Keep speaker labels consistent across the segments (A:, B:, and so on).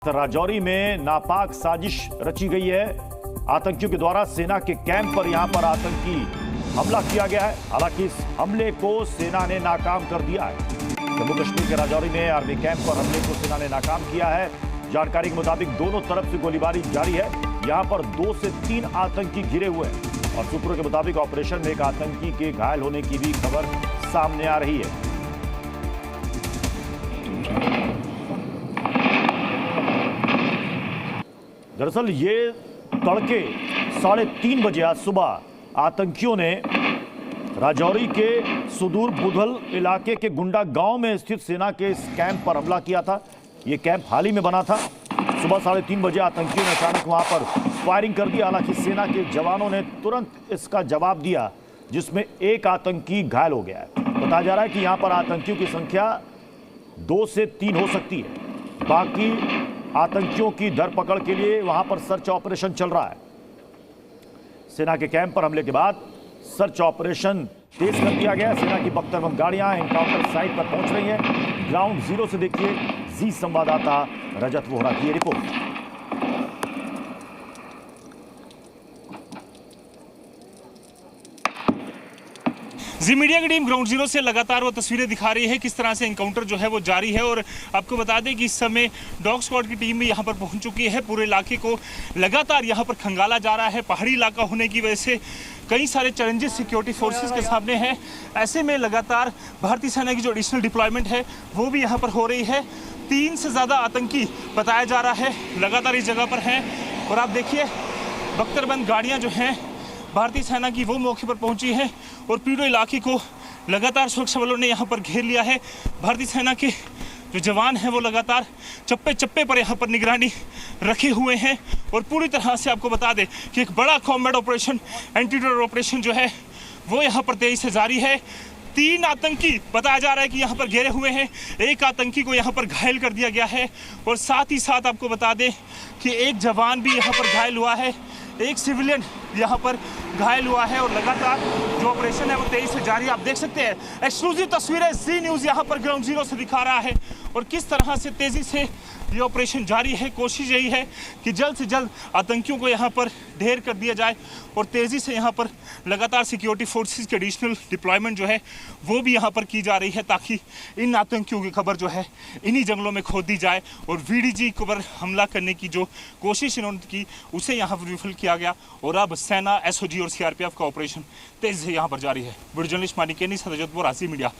A: राजौरी में नापाक साजिश रची गई है। आतंकियों के द्वारा सेना के कैंप पर यहां पर आतंकी हमला किया गया है। हालांकि इस हमले को सेना ने नाकाम कर दिया है। जम्मू कश्मीर के राजौरी में आर्मी कैंप पर हमले को सेना ने नाकाम किया है। जानकारी के मुताबिक दोनों तरफ से गोलीबारी जारी है। यहां पर 2 से 3 आतंकी घिरे हुए हैं और सूत्रों के मुताबिक ऑपरेशन में एक आतंकी के घायल होने की भी खबर सामने आ रही है। दरअसल ये तड़के 3:30 बजे आज सुबह आतंकियों ने राजौरी के सुदूर बुधल इलाके के गुंडा गांव में स्थित सेना के इस कैंप पर हमला किया था। ये कैंप हाल ही में बना था। सुबह 3:30 बजे आतंकियों ने अचानक वहां पर फायरिंग कर दी। हालांकि सेना के जवानों ने तुरंत इसका जवाब दिया, जिसमें एक आतंकी घायल हो गया है। बताया जा रहा है कि यहां पर आतंकियों की संख्या 2 से 3 हो सकती है। बाकी आतंकियों की धरपकड़ के लिए वहां पर सर्च ऑपरेशन चल रहा है। सेना के कैंप पर हमले के बाद सर्च ऑपरेशन तेज कर दिया गया। सेना की बख्तरबंद गाड़ियां एनकाउंटर साइट पर पहुंच रही हैं। ग्राउंड जीरो से देखिए जी संवाददाता रजत वोहरा की रिपोर्ट।
B: जी मीडिया की टीम ग्राउंड जीरो से लगातार वो तस्वीरें दिखा रही है किस तरह से एनकाउंटर जो है वो जारी है। और आपको बता दें कि इस समय डॉग स्क्वाड की टीम भी यहाँ पर पहुँच चुकी है। पूरे इलाके को लगातार यहाँ पर खंगाला जा रहा है। पहाड़ी इलाका होने की वजह से कई सारे चैलेंजेस सिक्योरिटी फोर्सेस के सामने हैं। ऐसे में लगातार भारतीय सेना की जो एडिशनल डिप्लॉयमेंट है वो भी यहाँ पर हो रही है। 3 से ज़्यादा आतंकी बताया जा रहा है लगातार इस जगह पर हैं। और आप देखिए बख्तरबंद गाड़ियाँ जो हैं भारतीय सेना की वो मौके पर पहुंची है और पूरे इलाके को लगातार सुरक्षा बलों ने यहाँ पर घेर लिया है। भारतीय सेना के जो जवान हैं वो लगातार चप्पे चप्पे पर यहाँ पर निगरानी रखे हुए हैं। और पूरी तरह से आपको बता दें कि एक बड़ा combat operation, anti terror operation जो है वो यहाँ पर तेजी से जारी है। 3 आतंकी बताया जा रहा है कि यहाँ पर घेरे हुए हैं। एक आतंकी को यहाँ पर घायल कर दिया गया है और साथ ही साथ आपको बता दें कि एक जवान भी यहाँ पर घायल हुआ है, एक सिविलियन यहाँ पर घायल हुआ है। और लगातार जो ऑपरेशन है वो तेजी से जारी है। आप देख सकते हैं एक्सक्लूसिव तस्वीरें जी न्यूज़ यहाँ पर ग्राउंड जीरो से दिखा रहा है और किस तरह से तेजी से ये ऑपरेशन जारी है। कोशिश यही है कि जल्द से जल्द आतंकियों को यहाँ पर ढेर कर दिया जाए और तेज़ी से यहाँ पर लगातार सिक्योरिटी फोर्सेस की एडिशनल डिप्लॉयमेंट जो है वो भी यहाँ पर की जा रही है, ताकि इन आतंकियों की खबर जो है इन्हीं जंगलों में खोद दी जाए। और VDG पर हमला करने की जो कोशिश इन्होंने की उसे यहाँ पर विफल किया गया और अब सेना, SOG और CRPF का ऑपरेशन तेज़ी से यहाँ पर जारी है। वीडियो जर्नलिस्ट मानिकेनी रजत वोहरा, जी मीडिया,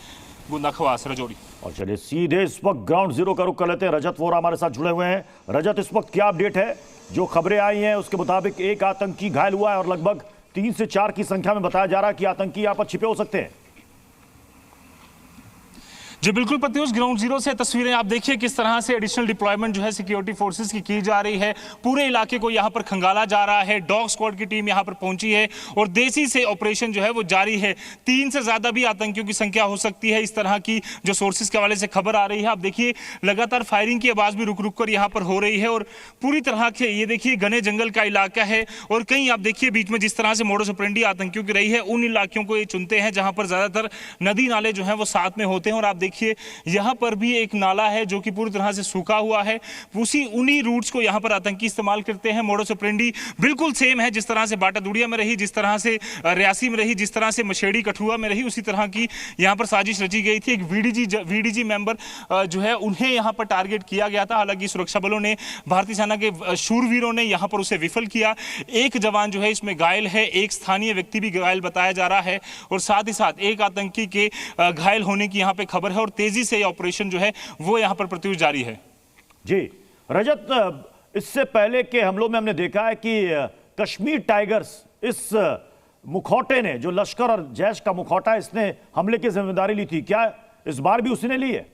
B: गुंदा खवास, राजौरी।
A: और चलिए सीधे इस वक्त ग्राउंड जीरो का रुख कर लेते हैं। रजत वोहरा हमारे साथ जुड़े हुए हैं। रजत, इस वक्त क्या अपडेट है? जो खबरें आई हैं उसके मुताबिक एक आतंकी घायल हुआ है और लगभग 3 से 4 की संख्या में बताया जा रहा है कि आतंकी यहां पर छिपे हो सकते हैं।
B: जी बिल्कुल प्रत्युष, ग्राउंड जीरो से तस्वीरें आप देखिए किस तरह से एडिशनल डिप्लॉयमेंट जो है सिक्योरिटी फोर्सेस की जा रही है। पूरे इलाके को यहाँ पर खंगाला जा रहा है। डॉग स्क्वाड की टीम यहाँ पर पहुंची है और देसी से ऑपरेशन जो है वो जारी है। 3 से ज़्यादा भी आतंकियों की संख्या हो सकती है, इस तरह की जो सोर्सेज के हवाले से खबर आ रही है। आप देखिए लगातार फायरिंग की आवाज़ भी रुक रुक कर यहाँ पर हो रही है और पूरी तरह से ये देखिए घने जंगल का इलाका है और कहीं आप देखिए बीच में जिस तरह से मोडस ऑपरेंडी आतंकियों की रही है, उन इलाकों को ये चुनते हैं जहाँ पर ज़्यादातर नदी नाले जो हैं वो साथ में होते हैं। और आप देखिए यहाँ पर भी एक नाला है जो कि पूरी तरह से सूखा हुआ है। उन्हीं रूट्स को यहाँ पर आतंकी इस्तेमाल करते हैं। मोडस ऑपरेंडी बिल्कुल सेम है, जिस तरह से बाटा दुड़िया में रही, जिस तरह से रियासी में रही, जिस तरह से मशेड़ी कठुआ में रही, उसी तरह की यहाँ पर साजिश रची गई थी। एक VDG मेंबर जो है उन्हें यहाँ पर टारगेट किया गया था। हालांकि सुरक्षा बलों ने, भारतीय सेना के शूरवीरों ने यहाँ पर उसे विफल किया। एक जवान जो है इसमें घायल है, एक स्थानीय व्यक्ति भी घायल बताया जा रहा है और साथ ही साथ एक आतंकी के घायल होने की यहाँ पे खबर है और तेजी से ऑपरेशन जो है वो यहां पर प्रत्युष जारी है।
A: जी रजत, इससे पहले के हमलों में हमने देखा है कि कश्मीर टाइगर्स, इस मुखौटे ने, जो लश्कर और जैश का मुखौटा, इसने हमले की जिम्मेदारी ली थी। क्या इस बार भी उसी ने ली है?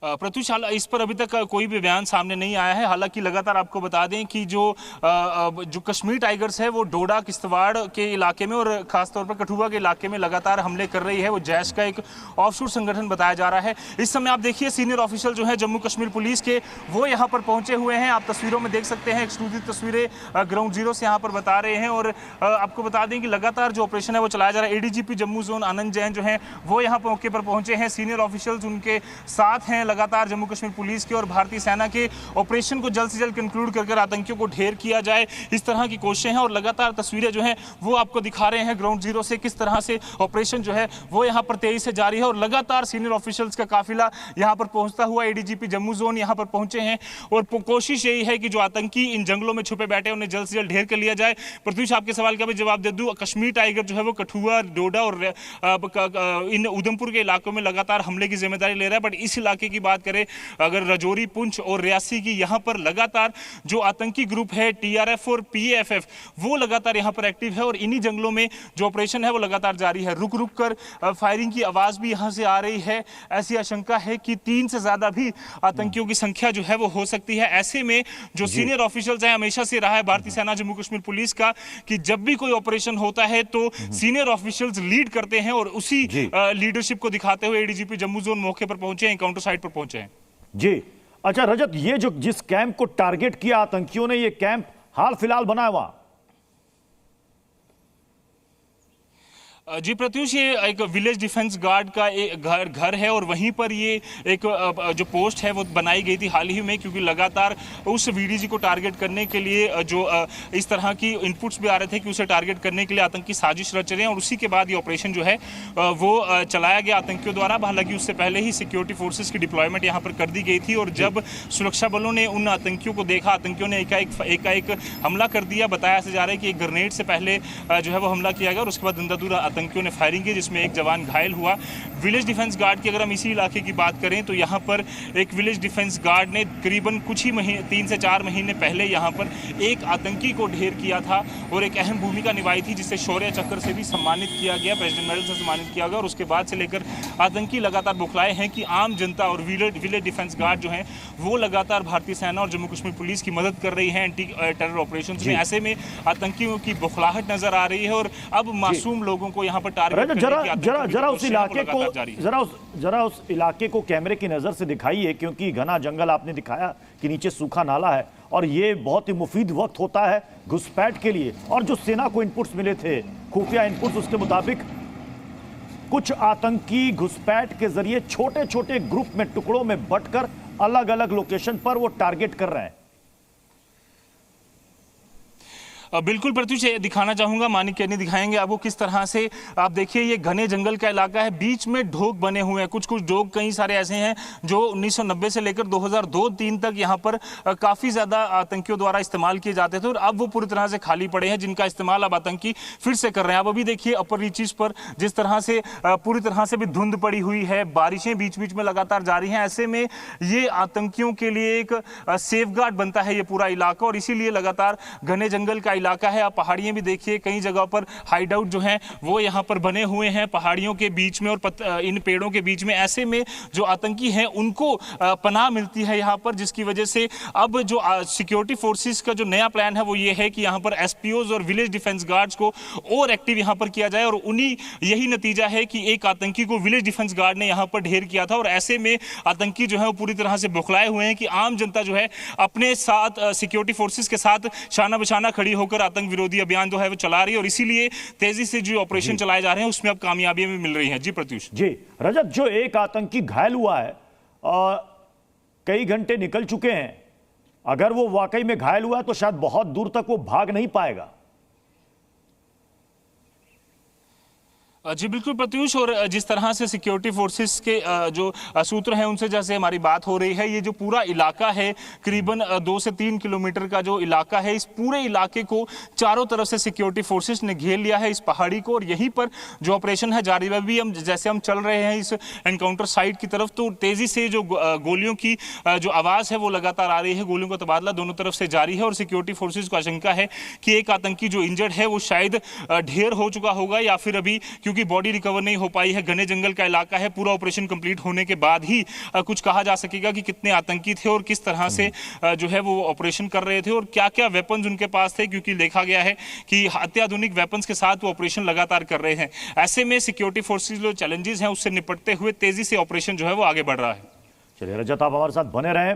B: प्रत्युष, इस पर अभी तक कोई भी बयान सामने नहीं आया है। हालांकि लगातार आपको बता दें कि जो कश्मीर टाइगर्स है वो डोडा किश्तवाड़ के इलाके में और खासतौर पर कठुआ के इलाके में लगातार हमले कर रही है। वो जैश का एक ऑफशूट संगठन बताया जा रहा है। इस समय आप देखिए सीनियर ऑफिशियल जो है जम्मू कश्मीर पुलिस के, वो यहाँ पर पहुंचे हुए हैं। आप तस्वीरों में देख सकते हैं, एक्सक्लूसिव तस्वीरें ग्राउंड जीरो से यहाँ पर बता रहे हैं। और आपको बता दें कि लगातार जो ऑपरेशन है वो चलाया जा रहा है। ADGP जम्मू जोन आनंद जैन जो है वो यहाँ मौके पर पहुंचे हैं। सीनियर ऑफिशियल्स उनके साथ हैं। लगातार जम्मू कश्मीर पुलिस के और भारतीय सेना के ऑपरेशन को जल्द से जल्द कंक्लूड कर आतंकियों को ढेर किया जाए, इस तरह की कोशिशें हैं। और लगातार तस्वीरें जो हैं वो आपको दिखा रहे हैं ग्राउंड जीरो से किस तरह से ऑपरेशन जो है वो यहाँ पर तेजी से जारी है। और लगातार सीनियर ऑफिशियल्स का काफिला यहाँ पर पहुंचता हुआ एडीजीपी जम्मू जोन यहाँ पर पहुंचे हैं और कोशिश यही है कि जो आतंकी इन जंगलों में छुपे बैठे उन्हें जल्द से जल्द ढेर कर लिया जाए। प्रत्युष, आपके सवाल का भी जवाब दे दूं, कश्मीर टाइगर जो है वो कठुआ, डोडा और इन उधमपुर के इलाकों में लगातार हमले की जिम्मेदारी ले रहा है। बट इस इलाके की बात करें अगर राजौरी, पुंछ और रियासी की, यहाँ पर लगातार जो आतंकी ग्रुप है टीआरएफ और पीएफएफ वो लगातार यहाँ पर एक्टिव है और इन्हीं जंगलों में जो ऑपरेशन है वो लगातार जारी है। रुक रुक कर फायरिंग की आवाज भी यहाँ से आ रही है। ऐसी आशंका है कि 3 से ज्यादा भी आतंकियों की संख्या जो है वो हो सकती है। ऐसे में जो सीनियर ऑफिशियल्स हैं, हमेशा से रहा है भारतीय सेना जम्मू कश्मीर पुलिस का कि जब भी कोई ऑपरेशन होता है तो सीनियर ऑफिशियल्स लीड करते हैं और उसी लीडरशिप को दिखाते हुए एडीजीपी जम्मू जोन मौके पर पहुंचे हैं, एनकाउंटर साइट पर पहुंचे हैं।
A: जी अच्छा रजत, ये जो जिस कैंप को टारगेट किया आतंकियों ने, ये कैंप हाल फिलहाल बना है वहां?
B: जी प्रत्युष, ये एक विलेज डिफेंस गार्ड का एक घर है और वहीं पर ये एक जो पोस्ट है वो बनाई गई थी हाल ही में, क्योंकि लगातार उस वीडीजी को टारगेट करने के लिए जो इस तरह की इनपुट्स भी आ रहे थे कि उसे टारगेट करने के लिए आतंकी साजिश रच रहे हैं और उसी के बाद ये ऑपरेशन जो है वो चलाया गया आतंकियों द्वारा। हालांकि उससे पहले ही सिक्योरिटी फोर्सेस की डिप्लॉयमेंट यहाँ पर कर दी गई थी और जब सुरक्षा बलों ने उन आतंकियों को देखा, आतंकियों ने एकाएक हमला कर दिया। बताया जा रहा है कि एक ग्रेनेड से पहले जो है वो हमला किया गया और उसके बाद अंधाधुंध आतंकियों ने फायरिंग की जिसमें एक जवान घायल हुआ। विलेज डिफेंस गार्ड की अगर हम इसी इलाके की बात करें तो यहाँ पर एक विलेज डिफेंस गार्ड ने करीबन कुछ ही महीने 3 से 4 महीने पहले यहाँ पर एक आतंकी को ढेर किया था और एक अहम भूमिका निभाई थी, जिसे शौर्य चक्र से भी सम्मानित किया गया, प्रेसिडेंट मेडल से सम्मानित किया गया। और उसके बाद से लेकर आतंकी लगातार बुखलाए हैं कि आम जनता और विलेज डिफेंस गार्ड जो हैं वो लगातार भारतीय सेना और जम्मू कश्मीर पुलिस की मदद कर रही है एंटी टेरर ऑपरेशन में। ऐसे में आतंकियों की बुखलाहट नजर आ रही है और अब मासूम लोगों को यहाँ पर टारगेट
A: जरा उस इलाके को जरा उस इलाके को कैमरे की नजर से दिखाइए, क्योंकि घना जंगल आपने दिखाया कि नीचे सूखा नाला है और ये बहुत ही मुफीद वक्त होता है घुसपैठ के लिए। और जो सेना को इनपुट्स मिले थे, खुफिया इनपुट्स, उसके मुताबिक कुछ आतंकी घुसपैठ के जरिए छोटे छोटे ग्रुप में, टुकड़ों में बंटकर अलग अलग लोकेशन पर वो टारगेट कर रहे हैं।
B: बिल्कुल प्रत्युष, दिखाना चाहूंगा, मानिक कैनी दिखाएंगे आपको किस तरह से। आप देखिए ये घने जंगल का इलाका है, बीच में ढोक बने हुए हैं। कुछ कुछ ढोक कई सारे ऐसे हैं जो 1990 से लेकर 2002-3 तक यहाँ पर काफ़ी ज़्यादा आतंकियों द्वारा इस्तेमाल किए जाते थे और अब वो पूरी तरह से खाली पड़े हैं, जिनका इस्तेमाल अब आतंकी फिर से कर रहे हैं। अब अभी देखिए अपर रीचेस पर जिस तरह से पूरी तरह से भी धुंध पड़ी हुई है, बारिशें बीच बीच में लगातार जारी हैं। ऐसे में ये आतंकियों के लिए एक सेफ गार्ड बनता है ये पूरा इलाका और इसीलिए लगातार घने जंगल का इलाका है। आप पहाड़ियां भी देखिए, कई जगह पर हाइड आउट जो हैं वो यहाँ पर बने हुए हैं पहाड़ियों के बीच में और इन पेड़ों के बीच में। ऐसे में जो आतंकी हैं उनको पनाह मिलती है यहाँ पर, जिसकी वजह से अब जो सिक्योरिटी फोर्सेस का जो नया प्लान है वो ये है कि यहाँ पर एसपीओज और विलेज डिफेंस गार्ड्स को और एक्टिव यहाँ पर किया जाए और उन्हीं यही नतीजा है कि एक आतंकी को विलेज डिफेंस गार्ड ने यहाँ पर ढेर किया था। और ऐसे में आतंकी जो है वो पूरी तरह से बौखलाए हुए हैं कि आम जनता जो है अपने साथ सिक्योरिटी फोर्सेस के साथ शाना बशाना खड़ी होकर आतंक विरोधी अभियान जो है वो चला रही है और इसीलिए तेजी से जो ऑपरेशन चलाए जा रहे हैं उसमें अब कामयाबी भी मिल रही है। जी प्रत्युष।
A: जी रजत, जो एक आतंकी घायल हुआ है कई घंटे निकल चुके हैं, अगर वो वाकई में घायल हुआ है तो शायद बहुत दूर तक वो भाग नहीं पाएगा।
B: जी बिल्कुल प्रत्युष, और जिस तरह से सिक्योरिटी फोर्सेस के जो सूत्र हैं उनसे जैसे हमारी बात हो रही है, ये जो पूरा इलाका है करीबन 2 से 3 किलोमीटर का जो इलाका है, इस पूरे इलाके को चारों तरफ से सिक्योरिटी फोर्सेस ने घेर लिया है इस पहाड़ी को और यहीं पर जो ऑपरेशन है जारी है। भी हम जैसे हम चल रहे हैं इस एनकाउंटर साइट की तरफ तो तेजी से जो गोलियों की जो आवाज़ है वो लगातार आ रही है, गोलियों का तबादला दोनों तरफ से जारी है और सिक्योरिटी फोर्सेज को आशंका है कि एक आतंकी जो इंजर्ड है वो शायद ढेर हो चुका होगा या फिर अभी क्योंकि बॉडी रिकवर नहीं हो पाई है, घने जंगल का इलाका है, पूरा ऑपरेशन कंप्लीट होने के बाद ही कुछ कहा जा सकेगा कि कितने आतंकी थे और किस तरह से जो है वो ऑपरेशन कर रहे थे और क्या क्या वेपन्स उनके पास थे, क्योंकि देखा गया है कि अत्याधुनिक वेपन्स के साथ वो ऑपरेशन लगातार कर रहे हैं। ऐसे में सिक्योरिटी फोर्सेज जो चैलेंजेस हैं उससे निपटते हुए तेजी से ऑपरेशन जो है वो आगे बढ़ रहा है।
A: चलिए रजत, आप हमारे साथ बने रहें।